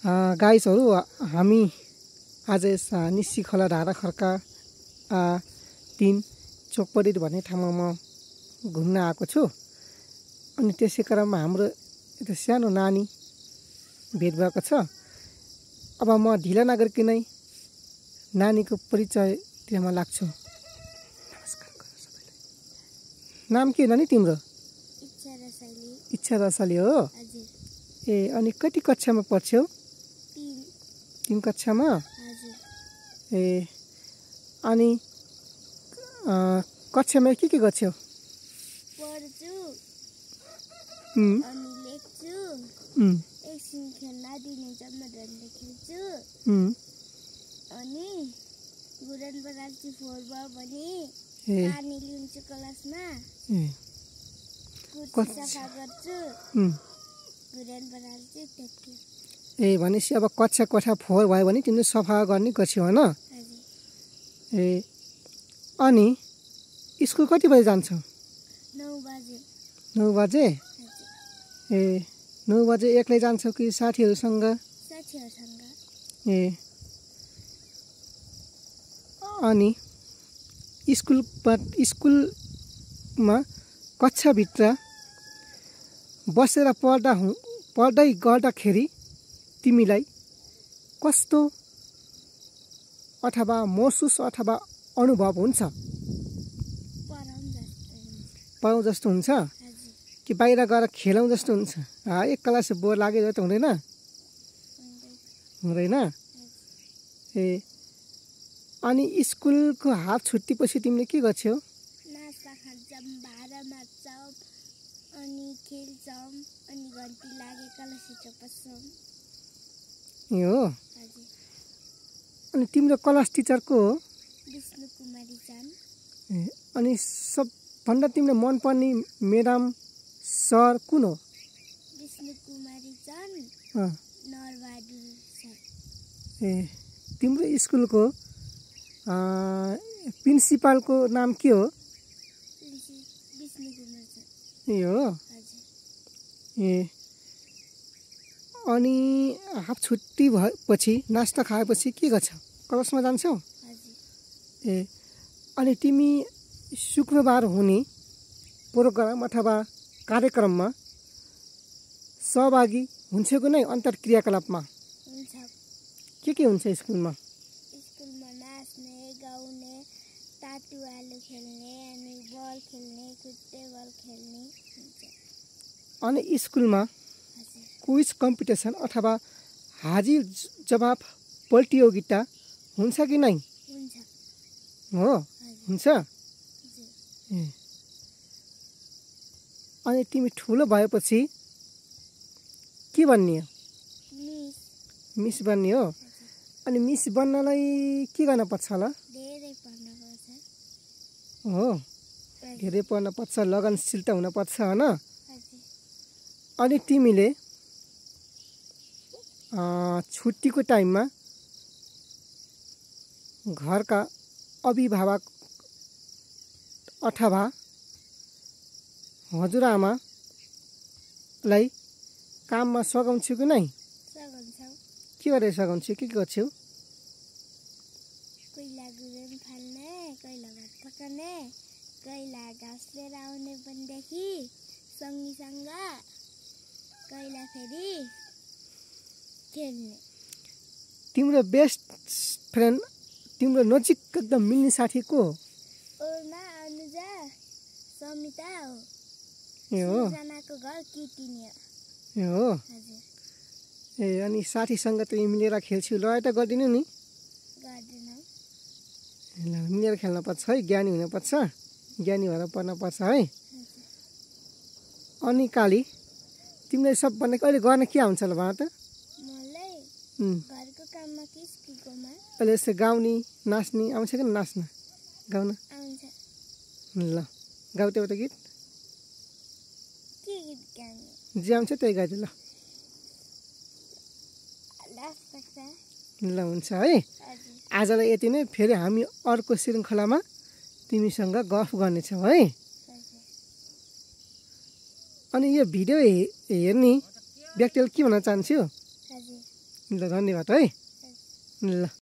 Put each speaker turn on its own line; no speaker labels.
गाइसहरू हामी आज निस्सी खोला ढाडा खर्का 3 चोकपडी भन्ने ठाउँमा म घुम्न आएको छु। अनि त्यसै क्रममा हाम्रो एउटा सानो नानी भेट भएको छ। अब म ढिला नगरिकनै नानीको परिचय दिन लाग्छु। नमस्कार गर्नु सबैलाई। नाम के नानी तिम्रो? इच्छा रसाली हो। ए अनि कति कक्षामा पढ्छौ? 3 कक्षामा। ए अनि कक्षामा के गर्छौ?
पढ्छु अनि लेख्छु, एकछिन खेल्न दिने जम्माधनले खेल्छु, अनि गुरन बराल्छु फोहोर भयो भने पानी ल्याउँछु क्लासमा, कुर्सी सफा गर्छु, गुरन बराल्छु त्यति।
ए भनेपछि अब कक्षा कोठा फोहोर भयो भने तिमीले सफा गर्ने गर्छौ हैन? ए अनि स्कुल कति बजे जान्छौ?
9 बजे।
9 बजे? ए 9 बजे एक्लै जान्छौ कि साथीहरूसँग?
साथीहरूसँग।
ए अनि स्कुलमा कक्षाभित्र बसेर पढ्दै गर्दाखेरि तिमीलाई कस्तो अथवा महसुस अथवा अनुभव हुन्छ? पढाउँ जस्तो हुन्छ कि बाहिर गएर खेलौँ जस्तो हुन्छ? एक क्लास बोर लाग्यो त हुँदैन? हुँदैन। ए अनि स्कुलको हाफ छुट्टीपछि तिमीले के गर्छौ?
नास्ता खान्छौँ, भाँडा माझ्छौँ, अनि खेल्छौँ, अनि घन्टी लागे क्लास बस्छौँ।
ए हो। अनि तिम्रो क्लास टिचर को हो?
विष्णु कुमारी जान।
ए अनि सबभन्दा तिमीले मनपर्ने म्याडम सर कुन हो?
विष्णु कुमारी जान, नरबहादुर सर।
ए तिम्रो स्कुलको प्रिन्सिपलको नाम के हो?
विष्णु कुमार सर।
ए हो। ए अनि हाफ छुट्टी भएपछि नास्ता खाएपछि के गर्छौ? क्लासमा जान्छौ? ए अनि तिमी शुक्रबार हुने प्रोग्राम अथवा कार्यक्रममा सहभागी हुन्छौ कि नै? अन्तर्क्रियाकलापमा
हुन्छ।
के हुन्छ स्कुलमा?
स्कुलमा नाच्ने, गाउने, टाटु आलु खेल्ने, अनि बल खेल्ने, कुट्टे बल खेल्ने हुन्छ।
अनि स्कुलमा क्विज कम्पिटिसन अथवा हाजिर जवाफ प्रतियोगिता हुन्छ कि नै?
हुन्छ।
हो हुन्छ। ए अनि तिमी ठुलो भएपछि के बन्ने हो? मिस बन्ने हो। अनि मिस बन्नलाई के गर्न पर्छ होला?
धेरै पढ्नुपर्छ।
हो धेरै पढ्न पर्छ, लगनशील त हुन पर्छ हैन? अनि तिमीले छुट्टीको टाइममा घरका अभिभावक अथवा हजुरआमालाई काममा सघाउँछौ कि नै?
सघाउँछौ।
के गरेर सघाउँछौ? के गर्छौ?
कोइला गुरेम फाल्ने, कोइला भात पकाउने, कोइला घाँस लिएर आउने भनेदेखि सँगीसँग कोइला फेरि खेल्ने।
तिम्रो बेस्ट फ्रेन्ड, तिम्रो नजिक एकदम मिल्ने साथी को हो?
ओर्ना, अनुजा, समिता हो।
ए हो।
जनाको घर किटिनिया।
ए हो।
हजुर।
ए अनि साथीसँग त मिलेर खेल्छु, लडाइँ त गर्दिनु नि?
गर्दैनौँ।
ल मिलेर खेल्न पर्छ है, ज्ञानी हुनुपर्छ, ज्ञानी भएर पढ्न पर्छ है। अनि काली तिमीले सबभन्दा अहिले गर्न के आउँछ ल भन त?
मलाई घरको काममा कि स्कुलकोमा?
अहिले यस्तो गाउने, नाच्ने आउँछ कि नाच्न गाउन?
आउँछ।
ल गाउ त एउटा गीत।
के गीत गाउने?
जे आउँछ त्यही गाइदे ल। ल हुन्छ है। आजलाई यति नै। फेरि हामी अर्को श्रृङ्खलामा तिमीसँग गफ गर्नेछौँ है। अनि यो भिडियो हेर्ने व्यक्तिले के भन्न चाहन्छु? ल धन्यवाद है ल